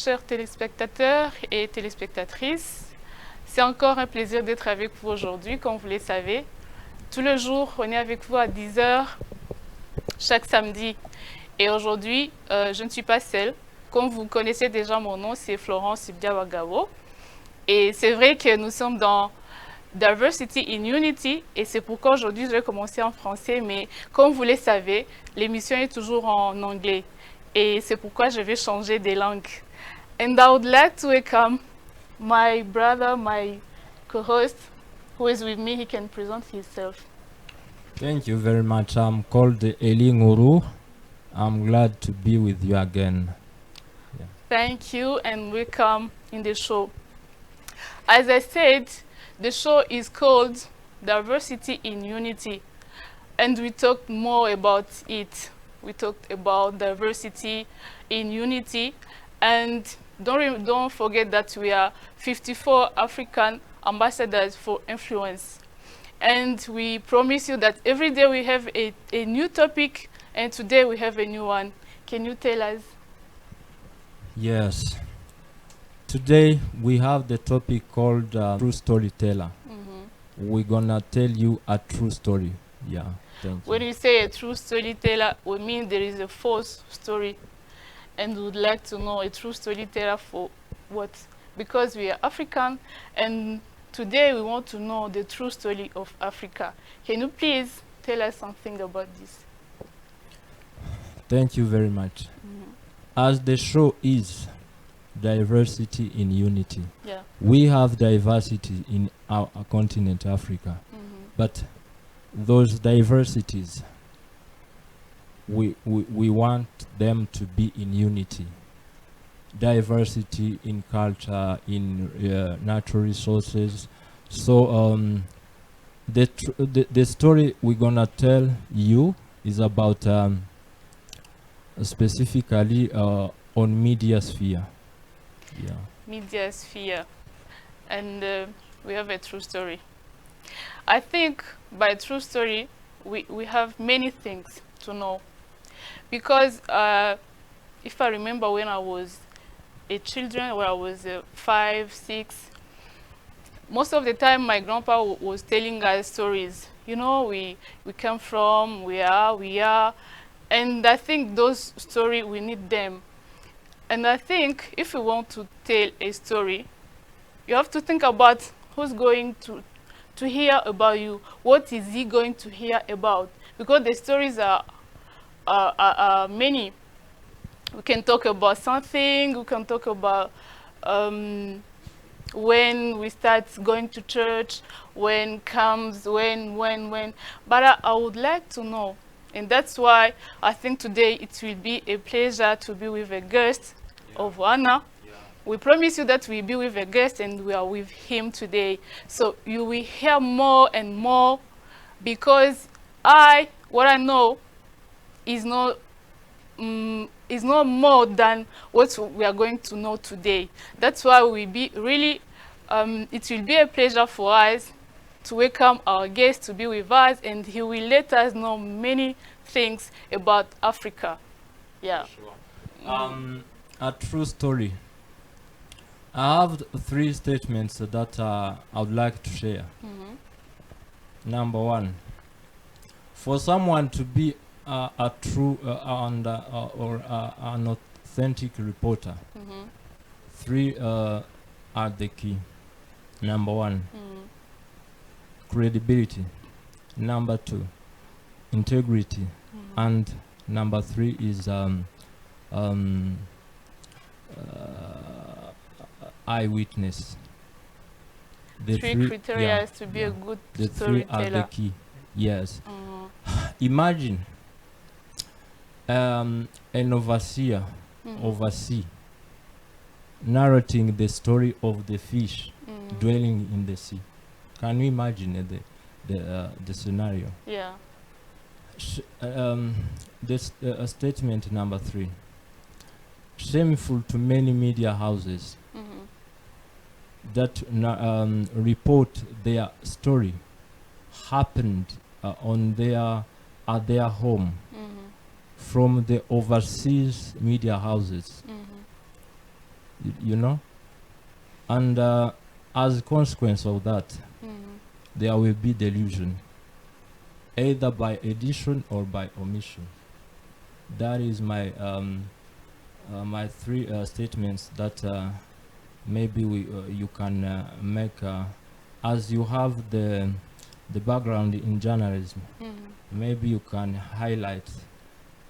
chers téléspectateurs et téléspectatrices. C'est encore un plaisir d'être avec vous aujourd'hui, comme vous le savez. Tous les jours, on est avec vous à 10 heures, chaque samedi. Et aujourd'hui, je ne suis pas seule. Comme vous connaissez déjà mon nom, c'est Florence Ibiawagabo. Et c'est vrai que nous sommes dans Diversity in Unity. Et c'est pourquoi aujourd'hui, je vais commencer en français. Mais comme vous le savez, l'émission est toujours en anglais. Et c'est pourquoi je vais changer de langue. And I would like to welcome my brother, my co-host, who is with me. He can present himself. Thank you very much. I'm called Elie NKURU. I'm glad to be with you again. Thank you and welcome in the show. As I said, the show is called Diversity in Unity, and we talked more about it. We talked about diversity in unity, and don't forget that we are 54 African ambassadors for influence. And we promise you that every day we have a new topic, and today we have a new one. Can you tell us? Yes. Today we have the topic called True Storyteller. We're gonna tell you a true story. Yeah, thank you. When you say a true storyteller, we mean there is a false story. And we would like to know a true storyteller for what? Because we are African, and today we want to know the true story of Africa. Can you please tell us something about this? Thank you very much. As the show is Diversity in Unity, Yeah. we have diversity in our continent, Africa. But those diversities, we want them to be in unity. Diversity in culture, in natural resources. So the story we're gonna tell you is about specifically on media sphere. Yeah. Media sphere. And we have a true story. I think by true story, we have many things to know. Because if I remember when I was a children, when I was 5, 6, most of the time my grandpa was telling us stories. You know, we come from, we are. And I think those stories, we need them. And I think if you want to tell a story, you have to think about who's going to hear about you. What is he going to hear about? Because the stories are many. We can talk about something. We can talk about when we start going to church, when. But I would like to know. And that's why I think today it will be a pleasure to be with a guest of honor. We promise you that we'll be with a guest and we are with him today. So you will hear more and more, because what I know is not more than what we are going to know today. That's why we'll be really, it will be a pleasure for us to welcome our guest to be with us, and he will let us know many things about Africa. Yeah. Sure. A true story. I have 3 statements that I would like to share. Number 1, for someone to be a true or an authentic reporter, 3 are the key. Number 1, credibility. Number 2, integrity. And number 3 is eyewitness. The 3 criteria to be a good the 3 storyteller. are the key. Yes. Imagine an overseer, oversee, narrating the story of the fish dwelling in the sea. Can you imagine the scenario? Yeah. Statement number 3. Shameful to many media houses that report their story happened at their home from the overseas media houses. you know. And as a consequence of that, there will be delusion, either by addition or by omission. That is my my three statements that maybe you can make as you have the background in journalism. Maybe you can highlight.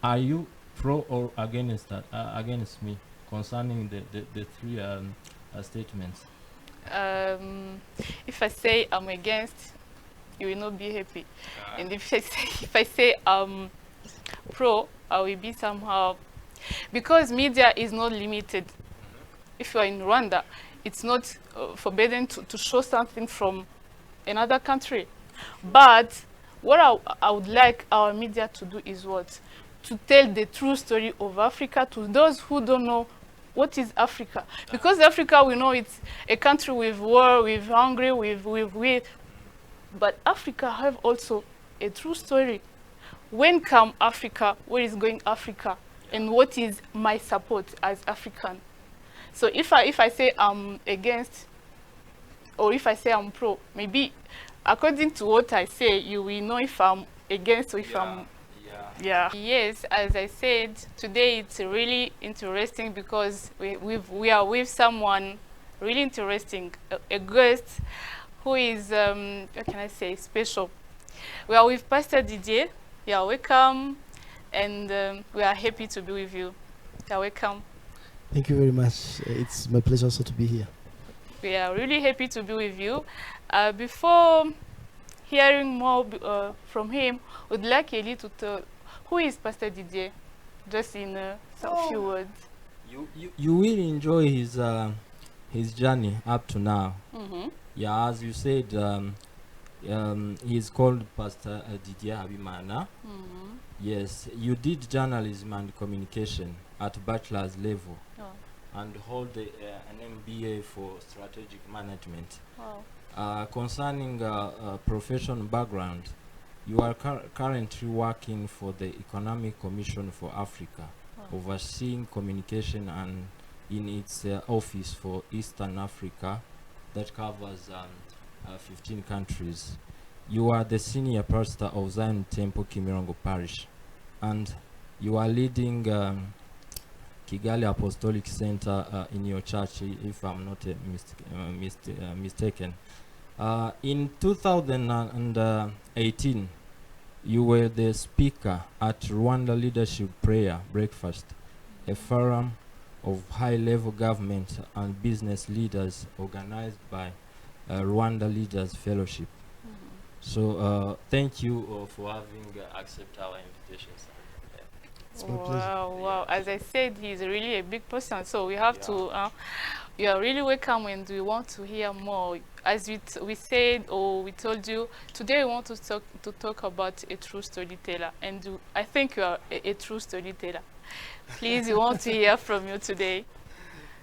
Are you pro or against that? Against me concerning the three statements? If I say I'm against, you will not be happy. And if I say I'm pro, I will be somehow, because media is not limited. If you are in Rwanda, it's not forbidden to show something from another country. But what I would like our media to do is what? To tell the true story of Africa to those who don't know what is Africa. Because Africa, we know it's a country with war, with hungry, with. But Africa have also a true story. When come Africa, where is going Africa? And what is my support as African? So if I say I'm against, or if I say I'm pro, maybe according to what I say, you will know if I'm against or if I'm. Yeah. Yes, as I said, today it's really interesting because we are with someone really interesting, a guest who is, what can I say, special. We are with Pastor Didier. You are welcome, and we are happy to be with you. You are welcome. Thank you very much. It's my pleasure also to be here. We are really happy to be with you. Before hearing more from him, would like Elie to tell who is Pastor Didier, just in some few words. You will enjoy his journey up to now. Yeah, as you said, he's called Pastor Didier Habimana. Yes, you did journalism and communication at bachelor's level and hold an MBA for strategic management. Concerning professional background, you are currently working for the Economic Commission for Africa, overseeing communication and in its office for Eastern Africa that covers 15 countries. You are the senior pastor of Zion Temple Kimirongo Parish, and you are leading Kigali Apostolic Center in your church, if I'm not mistaken. In 2018, you were the speaker at Rwanda Leadership Prayer Breakfast, a forum of high-level government and business leaders organized by Rwanda Leaders Fellowship. So thank you for having accepted our invitation, sir. It's my pleasure. Wow. As I said, he's really a big person. So we have to, you are really welcome and we want to hear more. As we said or we told you, today we want to talk about a true storyteller. And I think you are a true storyteller. Please, we want to hear from you today.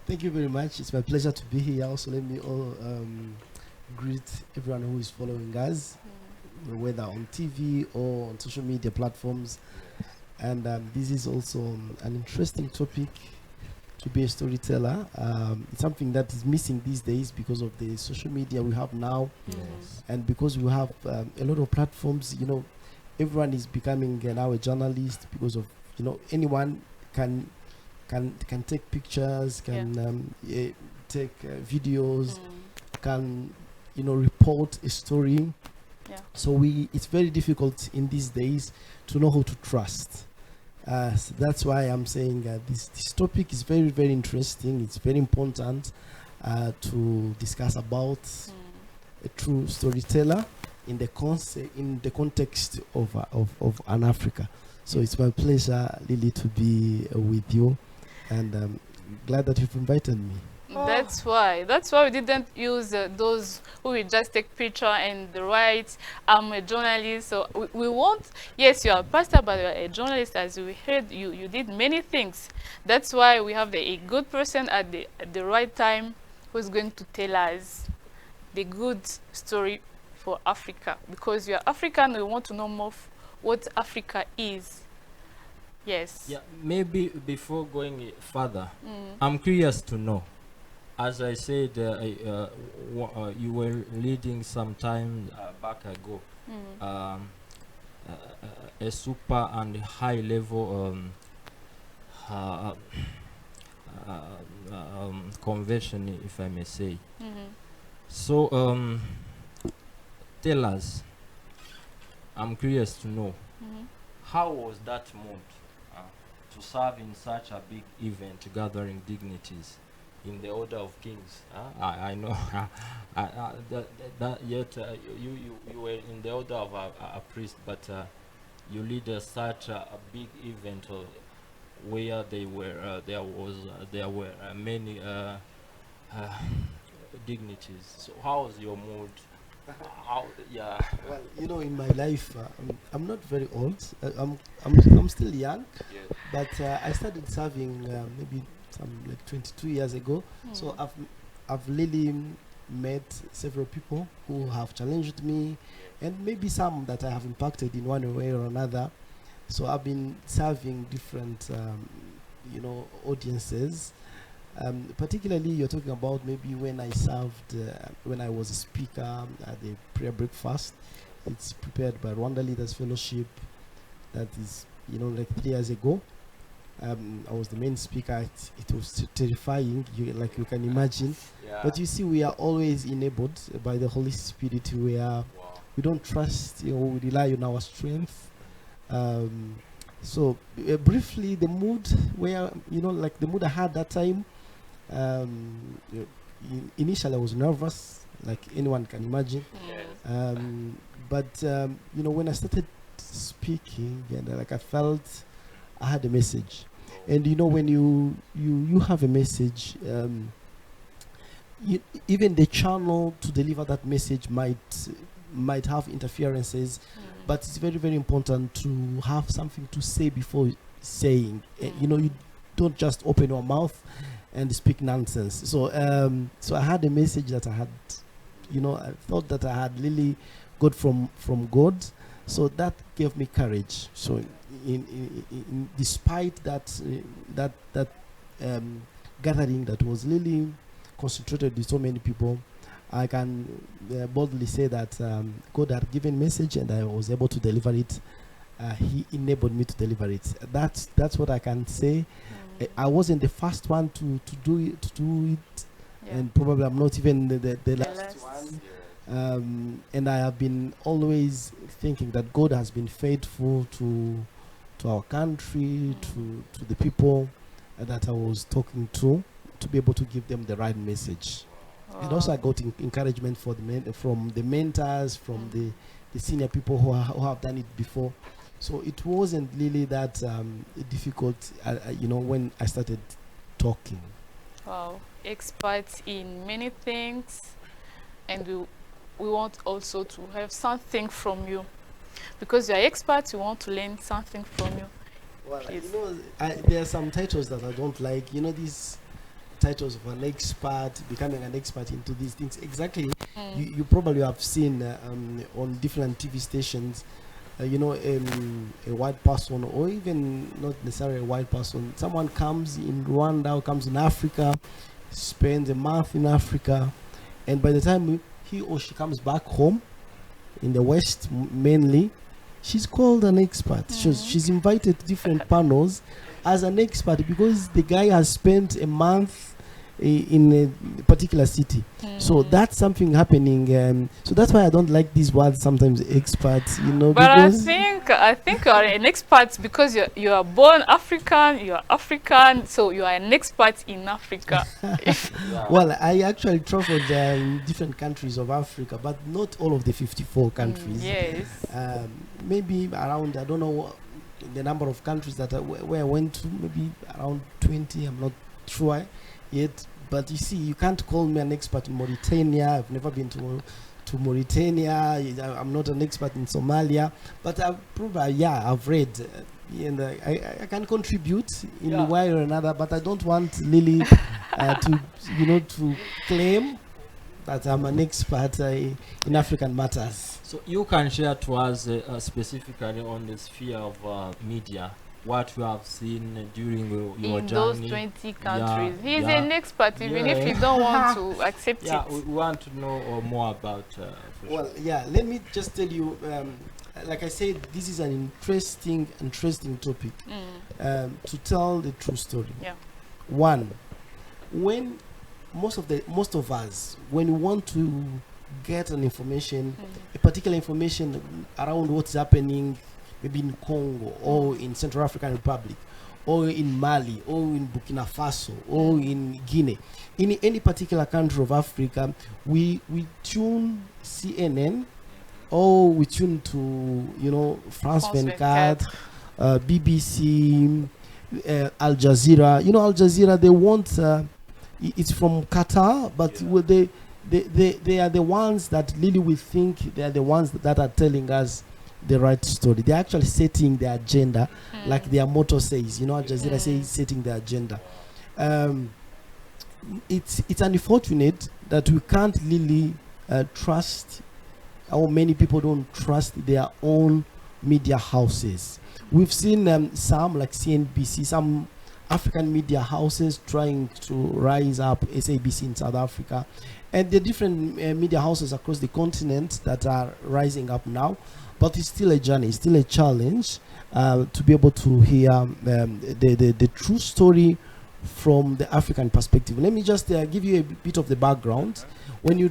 Thank you very much. It's my pleasure to be here. Also, let me greet everyone who is following us, whether on TV or on social media platforms. And this is also an interesting topic to be a storyteller. It's something that is missing these days because of the social media we have now. Yes. And because we have a lot of platforms, everyone is becoming now a journalist because of, anyone can take pictures, can take videos, can, report a story. So it's very difficult in these days to know who to trust. So that's why I'm saying this topic is very, very interesting. It's very important to discuss about a true storyteller in the context of an Africa. So it's my pleasure, Lily, to be with you, and I'm glad that you've invited me. That's why we didn't use those who will just take picture and write, I'm a journalist. So we want, yes, you are a pastor, but you are a journalist. As we heard, you did many things. That's why we have a good person at the right time who's going to tell us the good story for Africa. Because you are African, we want to know more what Africa is. Yes. Yeah, maybe before going further, I'm curious to know, as I said, you were leading some time back ago. Um, a super and high level uh, convention, if I may say. So, tell us, I'm curious to know, how was that mood to serve in such a big event gathering dignitaries in the order of kings? I know that yet you were in the order of a priest, but you lead such a big event where there were many dignities. So how was your mood? How, yeah. Well, in my life, I'm not very old. I'm still young, but I started serving maybe some like 22 years ago. So I've really met several people who have challenged me, and maybe some that I have impacted in one way or another. So I've been serving different, audiences. Particularly, you're talking about maybe when I served, when I was a speaker at the prayer breakfast. It's prepared by Rwanda Leaders Fellowship. That is, like 3 years ago. I was the main speaker. It was terrifying, you can imagine. Yeah. But you see, we are always enabled by the Holy Spirit. We don't trust, we rely on our strength. So briefly, the mood where, like the mood I had that time, initially I was nervous, like anyone can imagine. But when I started speaking, and like I felt I had a message. And when you have a message, even the channel to deliver that message might have interferences, but it's very, very important to have something to say before saying. You don't just open your mouth and speak nonsense. So I had a message that I had, I thought that I had really got from God. So that gave me courage. So in despite that gathering that was really concentrated with so many people, I can boldly say that God had given message and I was able to deliver it. He enabled me to deliver it. That's what I can say. I wasn't the first one to do it, and probably I'm not even the last one. And I have been always thinking that God has been faithful to our country, to the people that I was talking to be able to give them the right message. And also I got encouragement from the mentors, from the senior people who have done it before. So it wasn't really that difficult, when I started talking. Wow, experts in many things, and we want also to have something from you, because you are experts. We want to learn something from you. Well, there are some titles that I don't like. These titles of an expert, becoming an expert into these things. Exactly. You probably have seen on different TV stations. A white person, or even not necessarily a white person, someone comes in Rwanda or comes in Africa, spends a month in Africa, and by the time he or she comes back home, in the West mainly, she's called an expert. She's invited to different panels as an expert because the guy has spent a month in a particular city. So that's something happening. So that's why I don't like these words sometimes, experts, But because I think you are an expert because you are born African, you are African, so you are an expert in Africa. Well, I actually traveled in different countries of Africa, but not all of the 54 countries. Yes. Maybe around, I don't know the number of countries that where I went to, maybe around 20, I'm not sure yet. But you see, you can't call me an expert in Mauritania. I've never been to Mauritania. I'm not an expert in Somalia. But I've read, and I can contribute in one way or another. But I don't want Lily to claim that I'm an expert in African matters. So you can share to us specifically on the sphere of media. what you have seen during your in journey. those 20 countries. He's yeah. an expert, even if you don't want to accept Yeah, it. we want to know more about. Well, yeah, let me just tell you, like I said, this is an interesting topic to tell the true story. Yeah. One, when most of us, when we want to get an information, a particular information around what's happening, maybe in Congo or in Central African Republic, or in Mali, or in Burkina Faso, or in Guinea, in any particular country of Africa, we tune CNN, or we tune to France 24, BBC, Al Jazeera. Al Jazeera, they want it's from Qatar, but they are the ones that really we think they are the ones that are telling us the right story. They're actually setting the agenda, like their motto says. Al Jazeera says setting the agenda. It's unfortunate that we can't really trust, or many people don't trust their own media houses. We've seen some like CNBC, some African media houses trying to rise up, SABC in South Africa, and the different media houses across the continent that are rising up now. But it's still a journey, it's still a challenge to be able to hear the true story from the African perspective. Let me just give you a bit of the background. When you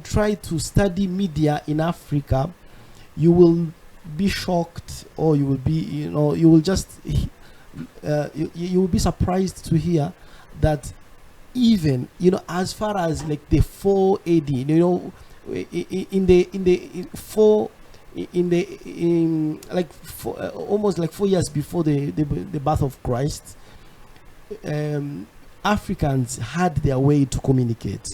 try to study media in Africa, you will be shocked, or you will be, you will just you will be surprised to hear that even as far as like the 4 AD, almost like 4 years before the birth of Christ, Africans had their way to communicate.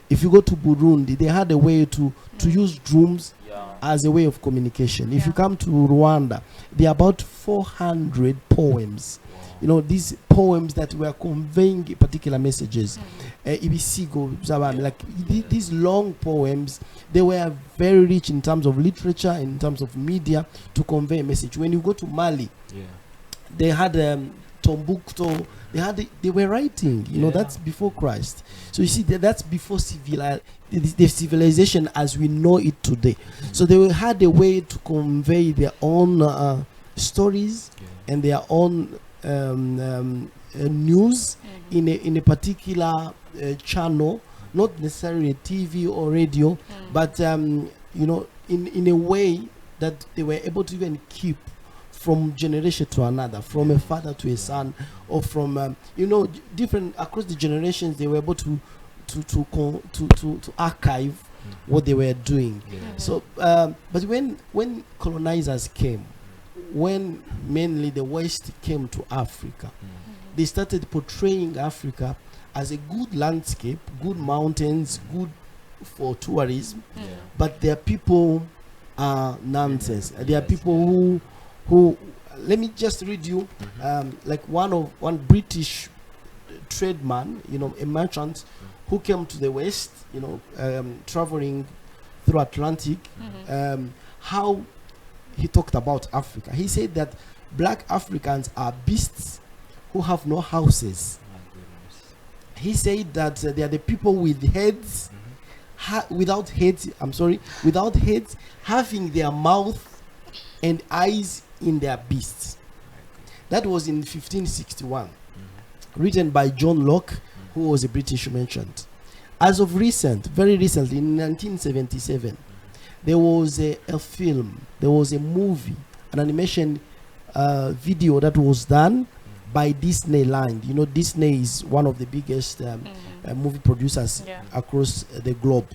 If you go to Burundi, they had a way to use drums as a way of communication. If you come to Rwanda, there are about 400 poems. These poems that were conveying particular messages. Ibisigo, like these long poems, they were very rich in terms of literature, in terms of media, to convey a message. When you go to Mali, they had Tombouctou, they were writing, that's before Christ. So you see, that's before the civilization as we know it today. So they had a way to convey their own stories and their own news in a particular channel, not necessarily TV or radio, but in a way that they were able to even keep from generation to another, from a father to a son, or from different across the generations. They were able to archive what they were doing. So but when colonizers came, when mainly the West came to Africa, they started portraying Africa as a good landscape, good mountains, good for tourism, but their people are nonsense. There are people who let me just read you like one British tradesman, a merchant who came to the West, traveling through Atlantic, how he talked about Africa. He said that black Africans are beasts who have no houses. He said that they are the people with heads, without heads, having their mouth and eyes in their beasts. That was in 1561, written by John Locke, who was a British merchant. As of very recently, in 1977, there was a film, there was a movie, an animation video that was done by Disneyland. Disney is one of the biggest movie producers across the globe.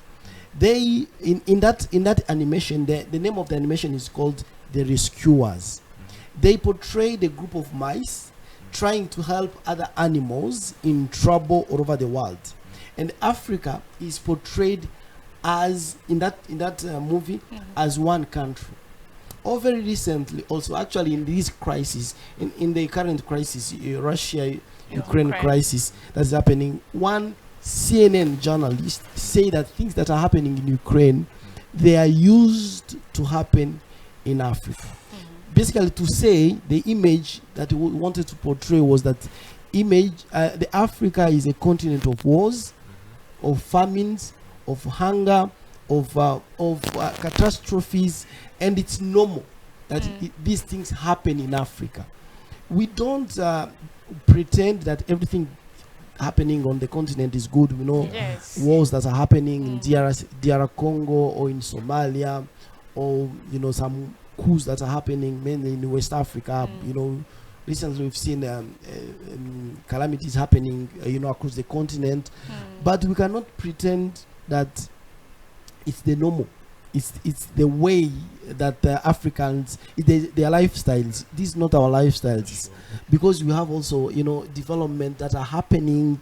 They in that animation, the name of the animation is called The Rescuers. They portrayed a group of mice trying to help other animals in trouble all over the world, and Africa is portrayed as in that movie as one country. Or very recently, also actually in this crisis, in the current crisis, Russia-Ukraine crisis that's happening, one CNN journalist say that things that are happening in Ukraine, they are used to happen in Africa. basically to say the image that we wanted to portray was that image, the Africa is a continent of wars, of famines, of hunger, of catastrophes, and it's normal that these things happen in Africa. We don't pretend that everything happening on the continent is good. We know Yes. wars that are happening in DR Congo or in Somalia, or some coups that are happening mainly in West Africa. Recently we've seen calamities happening across the continent, but we cannot pretend that it's the normal. It's the way that Africans, their lifestyles. This is not our lifestyles, because we have also development that are happening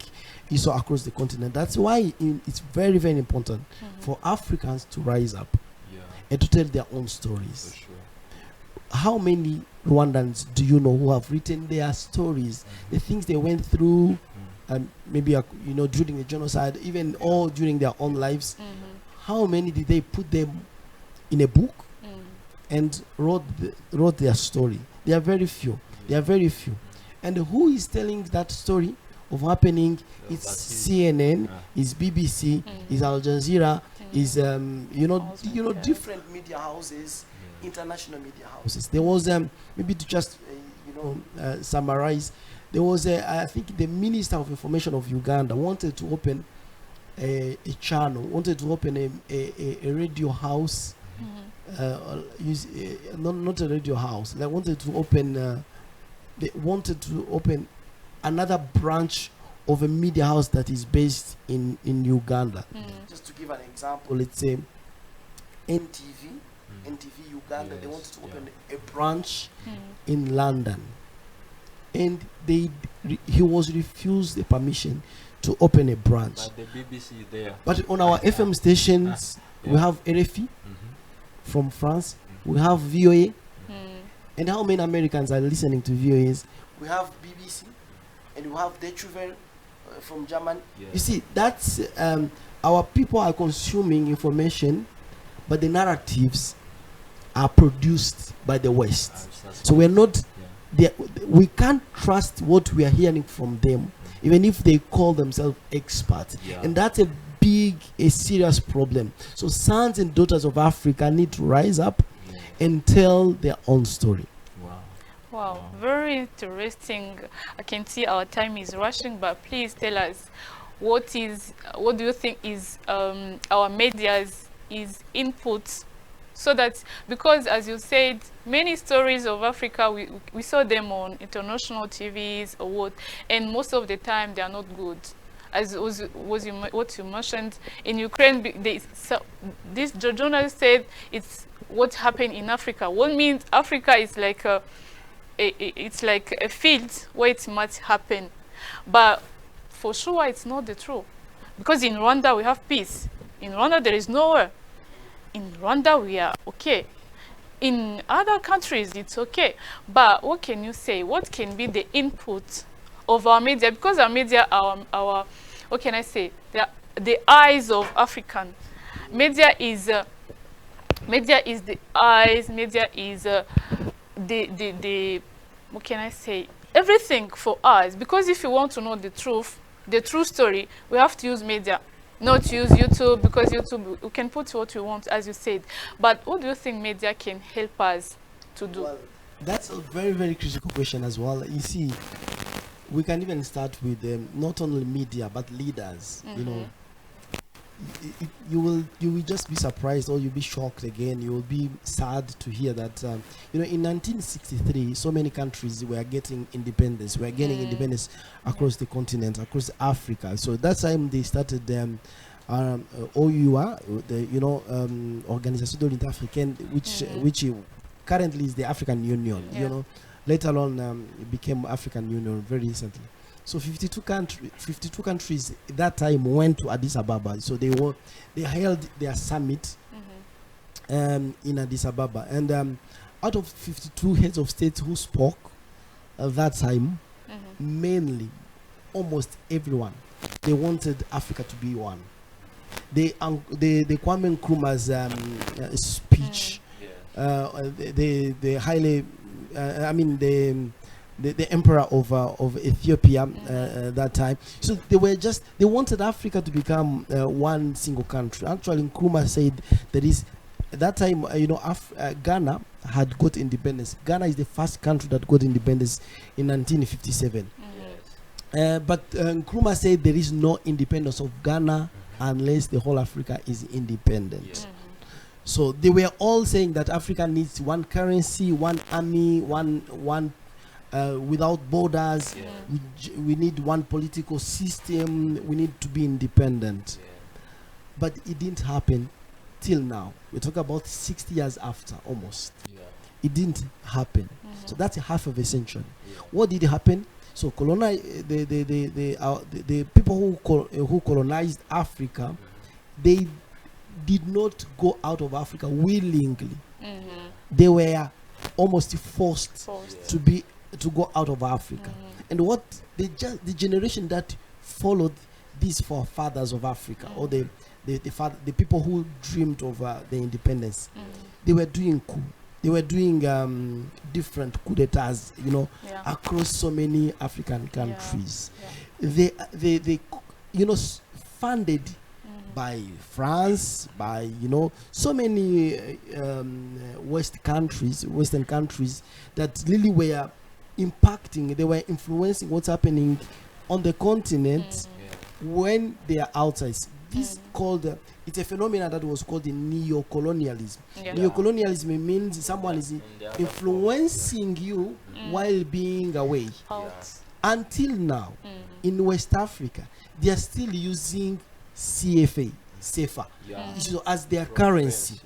also across the continent. That's why it's very, very important for Africans to rise up and to tell their own stories. How many Rwandans do you know who have written their stories, the things they went through, and maybe during the genocide, even all during their own lives? How many did they put them in a book and wrote their story? They are very few. They are very few. And who is telling that story of happening? It's CNN, it's BBC, it's Al Jazeera, is different media houses, international media houses. There was maybe to just summarize. There was I think the Minister of Information of Uganda wanted to open a channel, wanted to open a radio house, not a radio house. They wanted to open another branch of a media house that is based in Uganda. Just to give an example, let's say NTV Uganda. They wanted to open a branch in London, and he was refused the permission to open a branch. But the BBC there. But on our FM stations, we have RFI from France, we have VOA, and how many Americans are listening to VOAs? We have BBC, and we have Deutsche Welle from Germany. You see, that's our people are consuming information, but the narratives are produced by the West. So we're not. We can't trust what we are hearing from them, even if they call themselves experts. And that's a serious problem. So sons and daughters of Africa need to rise up and tell their own story. Wow, very interesting. I can see our time is rushing, but please tell us, what do you think is our media's input? So that, because as you said, many stories of Africa, we saw them on international TVs or what, and most of the time they are not good. As what you mentioned, in Ukraine, this journalist said it's what happened in Africa. What means Africa is like it's like a field where it might happen, but for sure it's not the truth. Because in Rwanda we have peace. In Rwanda there is nowhere. In Rwanda we are okay. In other countries it's okay. But what can you say? What can be the input of our media? Because our media are our what can I say? The eyes of African. Media is the eyes. Media is the what can I say? Everything for us. Because if you want to know the true story, we have to use media. Not use YouTube, because YouTube, you can put what you want, as you said. But what do you think media can help us to do? Well, that's a very, very critical question as well. You see, we can even start with not only media, but leaders. You know, you will just be surprised, or you'll be shocked again. You will be sad to hear that, in 1963, so many countries were getting independence. We are getting independence across the continent, across Africa. So that time they started OUA, the Organisation Inter-Africaine, which currently is the African Union. Later on it became African Union very recently. So 52 countries at that time went to Addis Ababa. So they held their summit in Addis Ababa, and out of 52 heads of state who spoke at that time, mainly almost everyone, they wanted Africa to be one. The Kwame Nkrumah's speech, the Haile I mean the emperor of Ethiopia that time. So they wanted Africa to become one single country. Actually, Nkrumah said that is at that time, Ghana had got independence. Ghana is the first country that got independence in 1957. But Nkrumah said there is no independence of Ghana unless the whole Africa is independent. So they were all saying that Africa needs one currency, one army, one without borders. We need one political system. We need to be independent. But it didn't happen till now. We talk about 60 years after, almost. It didn't happen. So that's a half of a century. What did happen? So the people who colonized Africa, they did not go out of Africa willingly. They were almost forced to go out of Africa. And what the generation that followed these forefathers of Africa, or the people who dreamed of the independence, they were doing coup. They were doing different coup d'etats, across so many African countries. They funded by France, by so many Western countries that really were impacting. They were influencing what's happening on the continent when they are outside. This called it's a phenomenon that was called the neocolonialism. Neocolonialism means someone is influencing you while being away. Until now, in West Africa, they are still using CFA as their currency.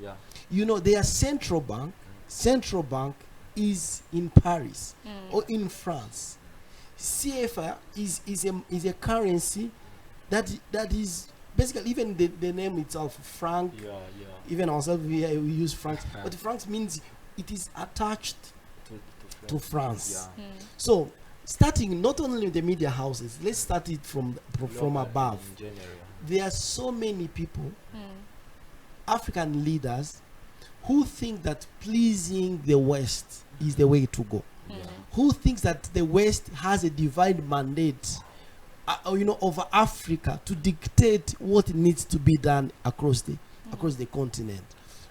Their central bank is in Paris or in France. CFA is a currency that is basically, even the name itself, franc. Even ourselves, we use francs, but francs means it is attached to France. So, starting not only the media houses, let's start it from above. There are so many people, African leaders, who think that pleasing the West is the way to go. Who thinks that the West has a divine mandate over Africa to dictate what needs to be done across the continent.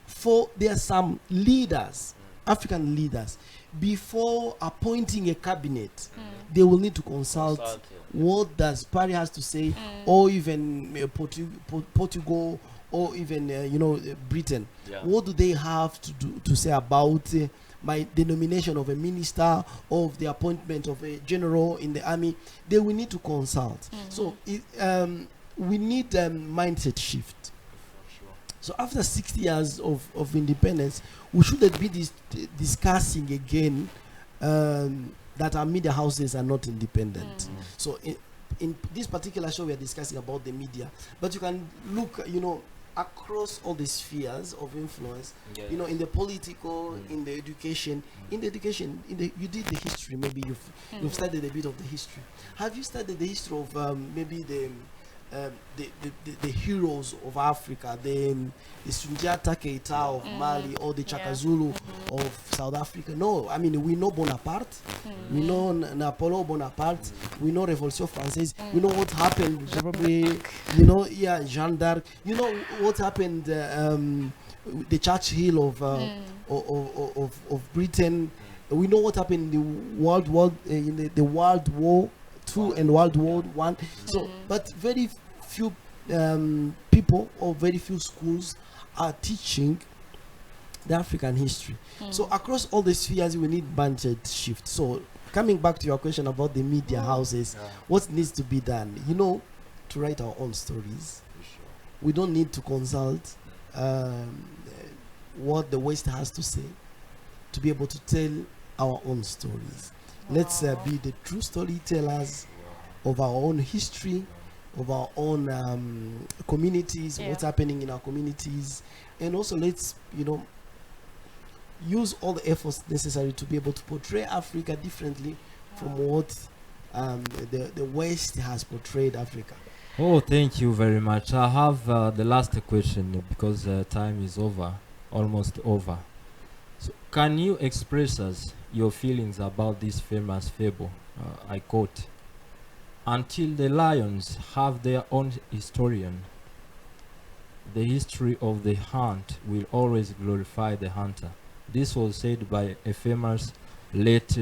For there are some leaders, African leaders, before appointing a cabinet, they will need to consult what does Paris has to say, or even Portugal, or even Britain. What do they have to say about the nomination of a minister, or of the appointment of a general in the army? They will need to consult. So we need a mindset shift. So after 60 years of independence, we shouldn't be discussing again that our media houses are not independent. So in this particular show, we are discussing about the media, but you can look, across all the spheres of influence, in the political, in the education, you did the history. Maybe you've studied a bit of the history. Have you studied the history of maybe the heroes of Africa, the Sundiata Keita of Mali, or the Chaka Zulu of South Africa? No, I mean, we know Bonaparte, we know Napoleon Bonaparte, we know Révolution Française, we know what happened, probably, Jeanne d'Arc, what happened, the Churchill of Britain. We know what happened in the World War II and World War One. So, but very few people or very few schools are teaching the African history. So across all the spheres, we need mindset shift. So coming back to your question about the media houses, what needs to be done? To write our own stories. We don't need to consult what the West has to say to be able to tell our own stories. Let's be the true storytellers of our own history, of our own communities, what's happening in our communities, and also let's use all the efforts necessary to be able to portray Africa differently from what the West has portrayed Africa. Oh, thank you very much. I have the last question because time is almost over. So can you express us your feelings about this famous fable? I quote, "Until the lions have their own historian, the history of the hunt will always glorify the hunter." This was said by a famous late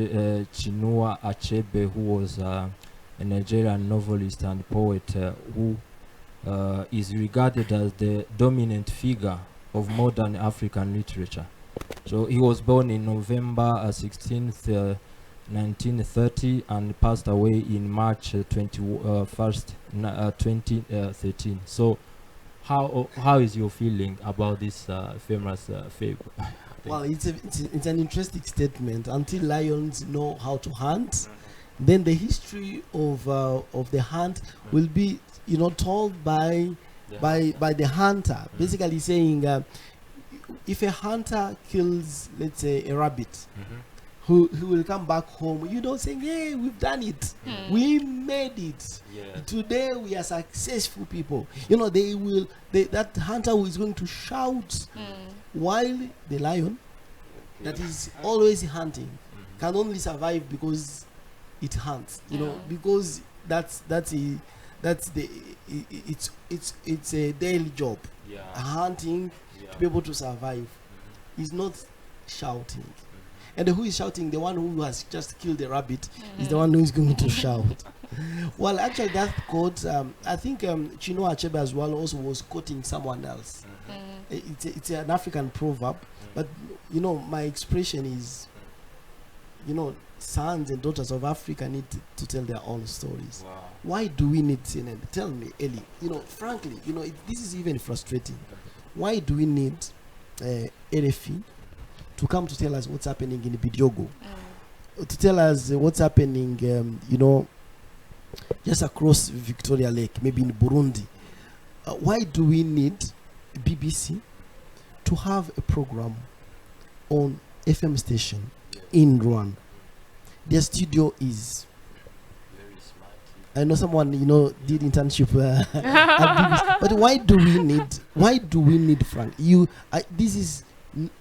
Chinua Achebe, who was a Nigerian novelist and poet who is regarded as the dominant figure of modern African literature. So he was born in November 16th, 1930, and passed away in March 21st, 2013. So how is your feeling about this famous fable? Well, it's an interesting statement. Until lions know how to hunt, then the history of the hunt will be, told by the hunter. Basically saying, if a hunter kills, let's say, a rabbit, who will come back home, saying, "Hey, we've done it. We made it. Today we are successful people." That hunter who is going to shout, while the lion that is always hunting can only survive because it hunts. Because it's a daily job. Hunting to be able to survive is not shouting. And who is shouting? The one who has just killed the rabbit is the one who is going to shout. Well, actually, that quote, I think Chinua Achebe as well also was quoting someone else. It's an African proverb, but my expression is, sons and daughters of Africa need to tell their own stories. Wow. Why do we need CNN? Tell me, Elie. Frankly, this is even frustrating. Why do we need RFI to come to tell us what's happening in Bidyogo, to tell us what's happening, just across Victoria Lake, maybe in Burundi? Why do we need BBC to have a program on FM station in Rwanda? Their studio is, I know someone did internship at BBC, but why do we need Frank? This is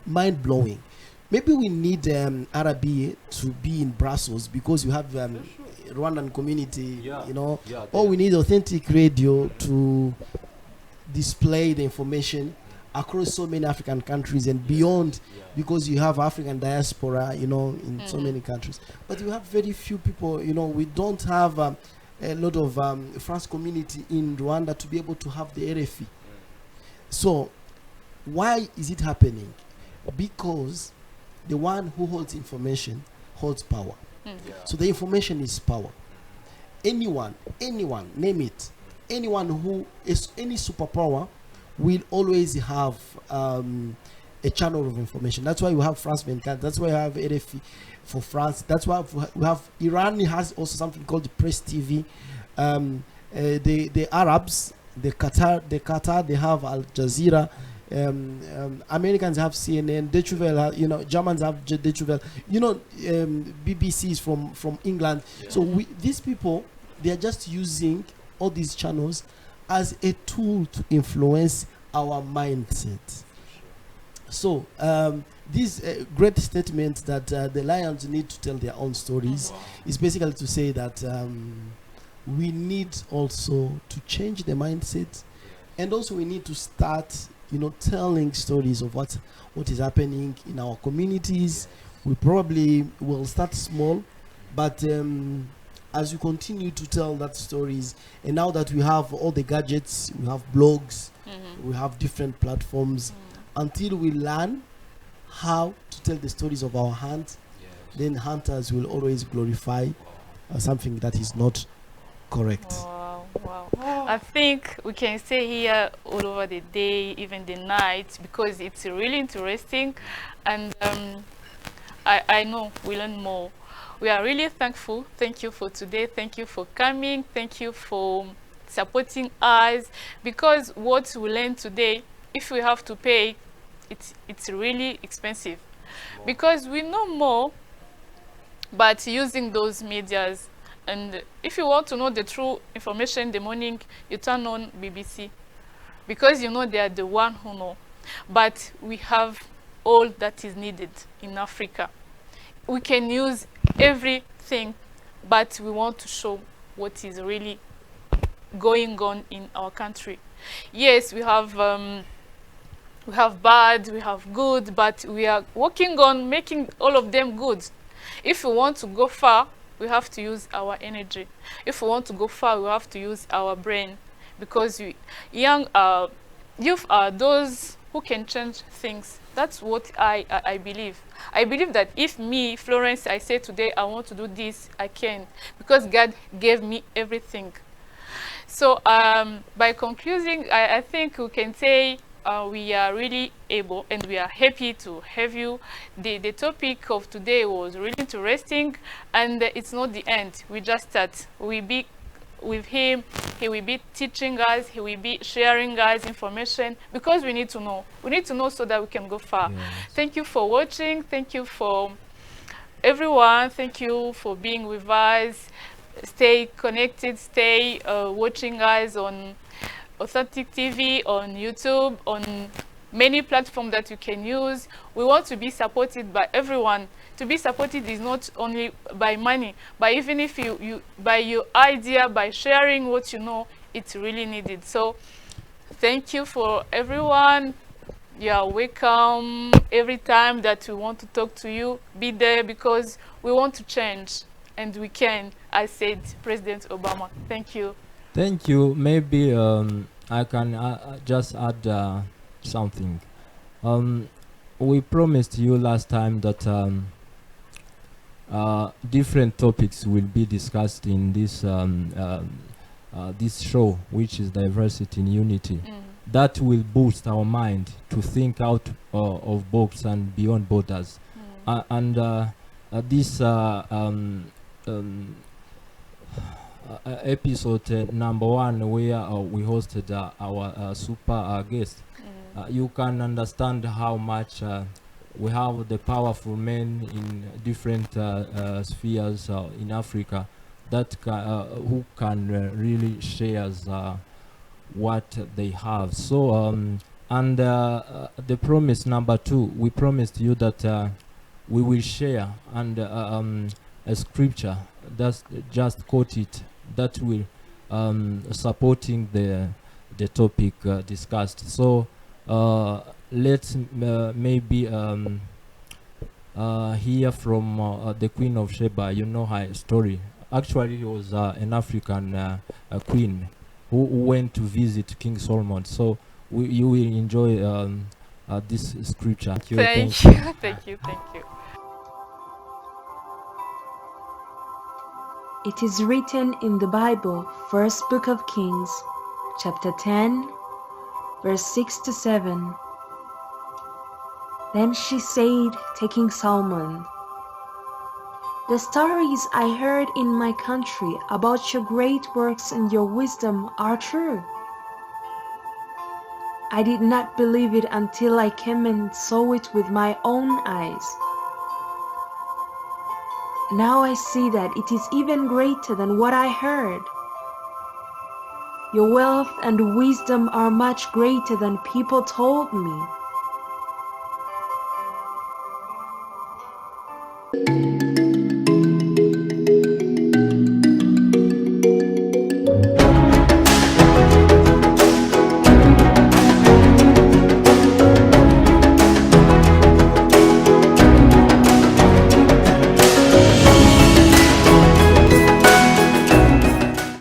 mind blowing. Maybe we need RBA to be in Brussels because you have Rwandan community, or we need authentic radio to display the information across so many African countries and beyond, because you have African diaspora, in so many countries. But you have very few people, we don't have a lot of France community in Rwanda to be able to have the RFI. So why is it happening? Because the one who holds information holds power. So the information is power. Anyone, name it, anyone who is any superpower will always have a channel of information. That's why we have France 24. That's why we have RFI for France. That's why we have Iran has also something called Press TV. The Arabs, the Qatar, they have Al Jazeera. Americans have CNN. Deutsche Welle, Germans have Deutsche Welle. BBC is from England. So these people, they are just using all these channels as a tool to influence our mindset. So this great statement that the lions need to tell their own stories is basically to say that we need also to change the mindset, and also we need to start telling stories of what is happening in our communities. We probably will start small, but as we continue to tell that stories, and now that we have all the gadgets, we have blogs, we have different platforms, until we learn how to tell the stories of our hunt, then hunters will always glorify something that is not correct. Wow. I think we can stay here all over the day, even the night, because it's really interesting, and I know we learn more. We are really thankful. Thank you for today. Thank you for coming. Thank you for supporting us, because what we learn today, if we have to pay, it's really expensive. Because we know more, but using those medias. And if you want to know the true information in the morning, you turn on BBC, because they are the one who know. But we have all that is needed in Africa. We can use everything, but we want to show what is really going on in our country. Yes, we have bad, we have good, but we are working on making all of them good. If we want to go far, we have to use our energy. If we want to go far, we have to use our brain, because youth are those who can change things. That's what I believe. I believe that if me, Florence, I say today I want to do this, I can, because God gave me everything. So by concluding, I think we can say we are really able and we are happy to have you. The topic of today was really interesting, and it's not the end. We just start. We be with him. He will be teaching us. He will be sharing us information, because we need to know. We need to know so that we can go far. Yes. Thank you for watching. Thank you for everyone. Thank you for being with us. Stay connected. Stay watching us on Authentic TV, on YouTube, on many platforms that you can use. We want to be supported by everyone. To be supported is not only by money, but even if you by your idea, by sharing what you know, it's really needed. So thank you for everyone. You are welcome every time that we want to talk to you. Be there, because we want to change, and we can, as said President Obama. Thank you. Thank you. Maybe I can just add something. We promised you last time that different topics will be discussed in this this show, which is Diversity in Unity. That will boost our mind to think out of box and beyond borders. And this episode number 1, where we hosted our super guest, you can understand how much we have the powerful men in different spheres in Africa that who can really share what they have. So and the promise number 2, we promised you that we will share and a scripture that's just quote it, that will supporting the topic discussed. So let's maybe hear from the Queen of Sheba. You know her story. Actually, he was an African queen who went to visit King Solomon. So you will enjoy this scripture. Thank you. Thank you. Thank you. It is written in the Bible, First Book of Kings, chapter 10, verse 6 to 7. Then she said, taking Solomon, "The stories I heard in my country about your great works and your wisdom are true. I did not believe it until I came and saw it with my own eyes. Now I see that it is even greater than what I heard. Your wealth and wisdom are much greater than people told me.